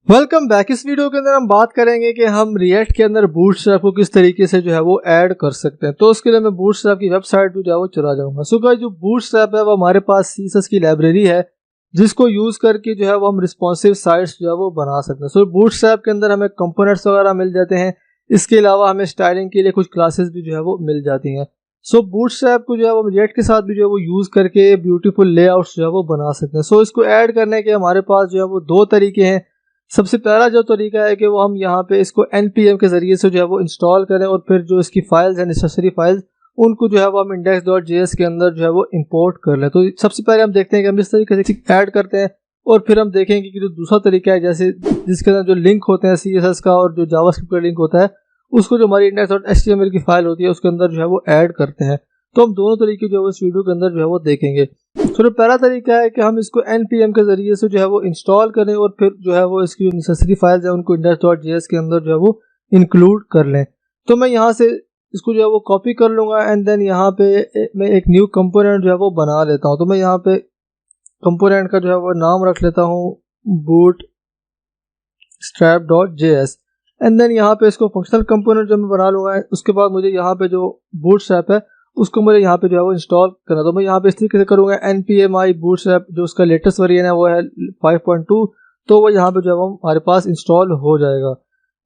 Welcome back. इस video के अंदर हम बात करेंगे कि हम रिएक्ट के अंदर बूटस्ट्रैप को किस तरीके से जो है वो ऐड कर सकते हैं। तो उसके लिए मैं बूटस्ट्रैप की वेबसाइट पे जो है वो चला जाऊंगा। सो गाइस, जो बूटस्ट्रैप है वो हमारे पास सीएसएस की लाइब्रेरी है जिसको यूज करके जो है वो हम रिस्पॉन्सिव साइट्स जो है वो बना सकते हैं। सो बूटस्ट्रैप के अंदर हमें कंपोनेंट्स वगैरह मिल जाते हैं। इसके अलावा हमें स्टाइलिंग के लिए कुछ क्लासेस भी जो है वो मिल जाती हैं। सो बूटस्ट्रैप को जो है वो रिएक्ट के साथ भी जो है वो यूज करके ब्यूटीफुल लेआउट्स जो है वो बना सकते हैं। सो इसको ऐड करने के हमारे पास जो है वो दो तरीके हैं। सबसे पहला जो तरीका है कि वो हम यहाँ पे इसको npm के ज़रिए से जो है वो इंस्टॉल करें और फिर जो इसकी फाइल्स हैं, नेसेसरी फाइल्स, उनको जो है वो हम index.js के अंदर जो है वो इंपोर्ट कर लें। तो सबसे पहले हम देखते हैं कि हम इस तरीके से ऐड करते हैं और फिर हम देखेंगे कि जो दूसरा तरीका है, जैसे जिसके अंदर जो लिंक होते हैं CSS का और जो जावास्क्रिप्ट का लिंक होता है, उसको जो हमारी index.html की फाइल होती है उसके अंदर जो है वो ऐड करते हैं। तो हम दोनों तरीके जो है इस वीडियो के अंदर जो है वो देखेंगे। तो जो पहला तरीका है कि हम इसको npm के ज़रिए से जो है वो इंस्टॉल करें और फिर जो है वो इसकी जो नेसेसरी फाइल्स हैं उनको index.js के अंदर जो है वो इंक्लूड कर लें। तो मैं यहाँ से इसको जो है वो कॉपी कर लूँगा एंड देन यहाँ पे मैं एक न्यू कंपोनेंट जो है वो बना लेता हूँ। तो मैं यहाँ पे कंपोनेंट का जो है वो नाम रख लेता हूँ bootstrap.js एंड देन यहाँ पे इसको फंक्शनल कंपोनेंट जो मैं बना लूँगा। उसके बाद मुझे यहाँ पे जो बूटस्ट्रैप है उसको मुझे यहाँ पे जो है वो इंस्टॉल करना। तो मैं यहाँ पे इस तरीके से करूँगा npm i bootstrap, जो उसका लेटेस्ट वर्जन है वो है 5.2, तो वो यहाँ पे जो है वो हमारे पास इंस्टॉल हो जाएगा।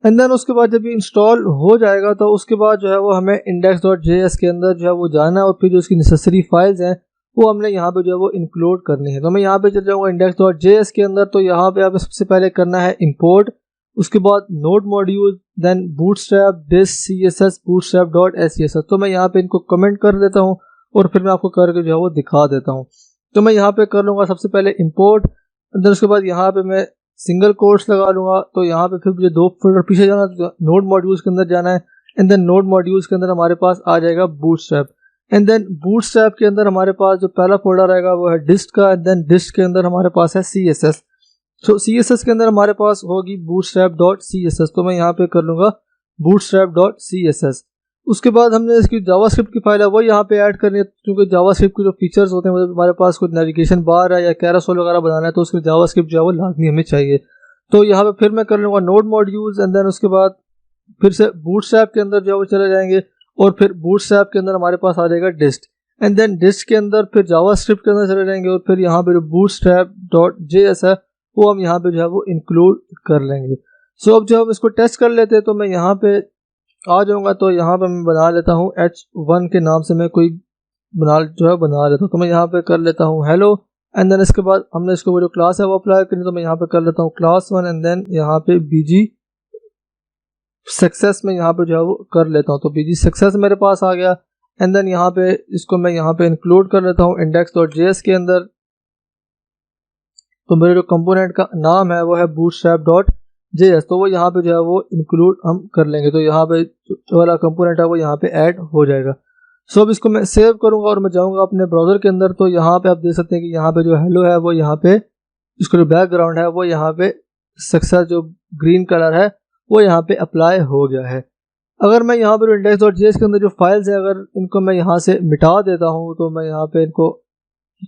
एंड देन उसके बाद जब ये इंस्टॉल हो जाएगा तो उसके बाद जो है वो हमें index.js के अंदर जो है वो जाना है और फिर जो उसकी नेसेसरी फाइल्स हैं वो हमने यहाँ पे जो है वो इंक्लूड करनी है। तो मैं यहाँ पे चल जाऊँगा index.js के अंदर। तो यहाँ पे आपको सबसे पहले करना है इंपोर्ट, उसके बाद node module, then bootstrap this css bootstrap.scs। तो मैं यहाँ पे इनको कमेंट कर देता हूँ और फिर मैं आपको करके जो है वो दिखा देता हूँ। तो मैं यहाँ पे कर लूँगा सबसे पहले इंपोर्ट, देन उसके बाद यहाँ पे मैं सिंगल कोट्स लगा लूँगा। तो यहाँ पे फिर मुझे दो फोल्डर पीछे जाना है, नोड मॉड्यूल्स के अंदर जाना है एंड देन नोड मॉड्यूल्स के अंदर हमारे पास आ जाएगा बूटस्ट्रैप एंड देन बूटस्ट्रैप के अंदर हमारे पास जो पहला फोल्डर आएगा वो है डिस्ट का एंड देन डिस्ट के अंदर हमारे पास है CSS। तो CSS के अंदर हमारे पास होगी bootstrap.css। तो मैं यहाँ पे कर लूँगा bootstrap.css। उसके बाद हमने इसकी जावास्क्रिप्ट की फाइल है वो यहाँ पे ऐड करनी है, क्योंकि जावास्क्रिप्ट के जो फीचर्स होते हैं, मतलब हमारे पास कोई नेविगेशन बार है या कैरोसेल वगैरह बनाना है तो उसके जावास्क्रिप्ट जो है वो लाजमी हमें चाहिए। तो यहाँ पे फिर मैं कर लूँगा नोड मॉड्यूल्स एंड देन उसके बाद फिर से बूटस्ट्रैप के अंदर जो है वो चले जाएंगे और फिर बूटस्ट्रैप के अंदर हमारे पास आ जाएगा डिस्ट एंड देन डिस्ट के अंदर फिर जावास्क्रिप्ट के अंदर चले जाएंगे और फिर यहाँ पे जो bootstrap.js है वो हम यहाँ पे जो है वो इंक्लूड कर लेंगे। सो अब जब हम इसको टेस्ट कर लेते हैं तो मैं यहाँ पे आ जाऊँगा। तो यहाँ पे मैं बना लेता हूँ h1 के नाम से मैं कोई बना लेता हूँ। तो मैं यहाँ पे कर लेता हूँ हेलो एंड देन इसके बाद हमने इसको वो जो क्लास है वो अप्लाई करनी। तो मैं यहाँ पे कर लेता हूँ क्लास 1 एंड देन यहाँ पे bg सक्सेस में यहाँ पे जो है वो कर लेता हूँ। तो bg सक्सेस मेरे पास आ गया एंड देन यहाँ पे इसको मैं यहाँ पे इंक्लूड कर लेता हूँ index.js के अंदर। तो मेरे जो कंपोनेंट का नाम है वो है bootstrap.js, तो वो यहाँ पे जो है वो इंक्लूड हम कर लेंगे। तो यहाँ पे जो वाला कंपोनेंट है वो यहाँ पे ऐड हो जाएगा। सो अब इसको मैं सेव करूँगा और मैं जाऊँगा अपने ब्राउज़र के अंदर। तो यहाँ पे आप देख सकते हैं कि यहाँ पे जो हेलो है वो यहाँ पे, इसका जो बैकग्राउंड है वो यहाँ पे सक्सेस जो ग्रीन कलर है वो यहाँ पे अप्लाई हो गया है। अगर मैं यहाँ पर index.js के अंदर जो फाइल्स है अगर इनको मैं यहाँ से मिटा देता हूँ, तो मैं यहाँ पे इनको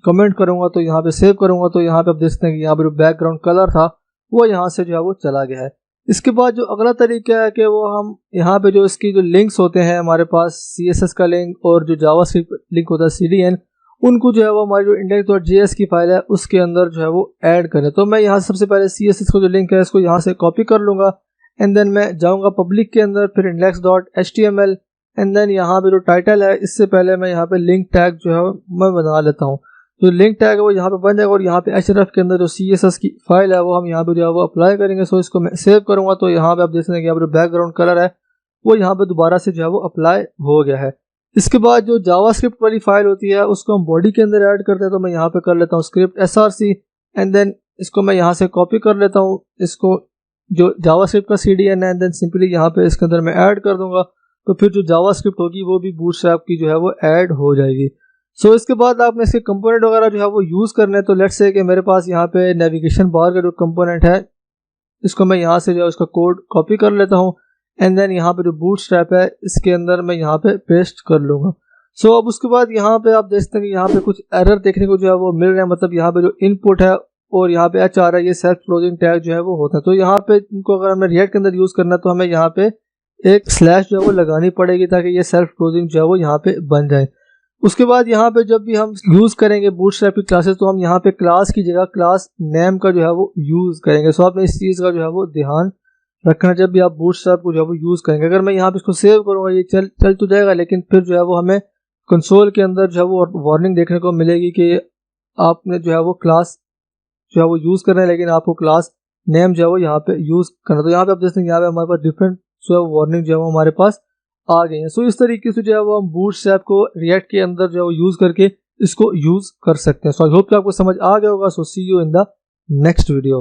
कमेंट करूंगा, तो यहाँ पे सेव करूंगा, तो यहाँ पे आप देख सकते हैं कि यहाँ पे जो बैकग्राउंड कलर था वो यहाँ से जो है वो चला गया है। इसके बाद जो अगला तरीका है कि वो हम यहाँ पे जो इसकी जो लिंक्स होते हैं हमारे पास CSS का लिंक और जो जावास्क्रिप्ट लिंक होता है CDN, उनको जो है वो हमारी जो index.js की फाइल है उसके अंदर जो है वो ऐड करें। तो मैं यहाँ सबसे पहले CSS का जो लिंक है इसको यहाँ से कॉपी कर लूँगा एंड देन मैं जाऊँगा पब्लिक के अंदर, फिर index.html एंड देन यहाँ पे जो टाइटल है इससे पहले मैं यहाँ पे लिंक टैग जो है मैं बना लेता हूँ। तो लिंक टैग है वो यहाँ पे बन जाएगा और यहाँ पे href के अंदर जो CSS की फाइल है वो हम यहाँ पे जो है वो अप्लाई करेंगे। सो इसको मैं सेव करूँगा। तो यहाँ पे आप देख सकते हैं कि यहाँ पे जो बैकग्राउंड कलर है वो यहाँ पे दोबारा से जो है वो अप्लाई हो गया है। इसके बाद जो जावास्क्रिप्ट वाली फाइल होती है उसको हम बॉडी के अंदर ऐड करते हैं। तो मैं यहाँ पे कर लेता हूँ स्क्रिप्ट src एंड देन इसको मैं यहाँ से कॉपी कर लेता हूँ, इसको जो जावास्क्रिप्ट का CDN है एंड देन सिंपली यहाँ पे इसके अंदर मैं ऐड कर दूंगा। तो फिर जो जावास्क्रिप्ट होगी वो भी बूटस्ट्रैप की जो है वो ऐड हो जाएगी। सो इसके बाद आपने इसके कंपोनेंट वगैरह जो है वो यूज़ करने हैं। तो लेट्स से कि मेरे पास यहाँ पे नेविगेशन बार का जो कंपोनेंट है इसको मैं यहाँ से जो है उसका कोड कॉपी कर लेता हूँ एंड देन यहाँ पे जो बूटस्ट्रैप है इसके अंदर मैं यहाँ पे पेस्ट कर लूँगा। सो अब उसके बाद यहाँ पे आप देखते हैं कि यहाँ पे कुछ एरर देखने को जो है वो मिल रहे हैं, मतलब यहाँ पे जो इनपुट है और यहाँ पे एच आ रहा है, ये सेल्फ क्लोजिंग टैग जो है वो होता है। तो यहाँ पे इनको अगर हमें रिएक्ट के अंदर यूज़ करना है तो हमें यहाँ पे एक स्लैश जो है वो लगानी पड़ेगी ताकि ये सेल्फ क्लोजिंग जो है वो यहाँ पे बन जाए। उसके बाद यहाँ पे जब भी हम यूज़ करेंगे बूटस्ट्रैप की क्लासेस तो हम यहाँ पे क्लास की जगह क्लास नेम का जो है वो यूज़ करेंगे। सो आपने इस चीज़ का जो है वो ध्यान रखना जब भी आप बूटस्ट्रैप को जो है वो यूज़ करेंगे। अगर मैं यहाँ पे इसको सेव करूँगा ये चल तो जाएगा, लेकिन फिर जो है वो हमें कंसोल के अंदर जो है वो वार्निंग देखने को मिलेगी कि आपने जो है वो क्लास जो है वो यूज़ करना है, लेकिन आपको क्लास नेम जो है वो यहाँ पे यूज़ करना। तो यहाँ पे आप देख सकते हैं यहाँ पे हमारे पास डिफरेंट जो है वार्निंग जो है वो हमारे पास आ गई है। सो इस तरीके से जो है वो हम बूटस्ट्रैप को रिएक्ट के अंदर जो है वो यूज़ करके इसको यूज़ कर सकते हैं। सो आई होप कि आपको समझ आ गया होगा। So see you in the next video.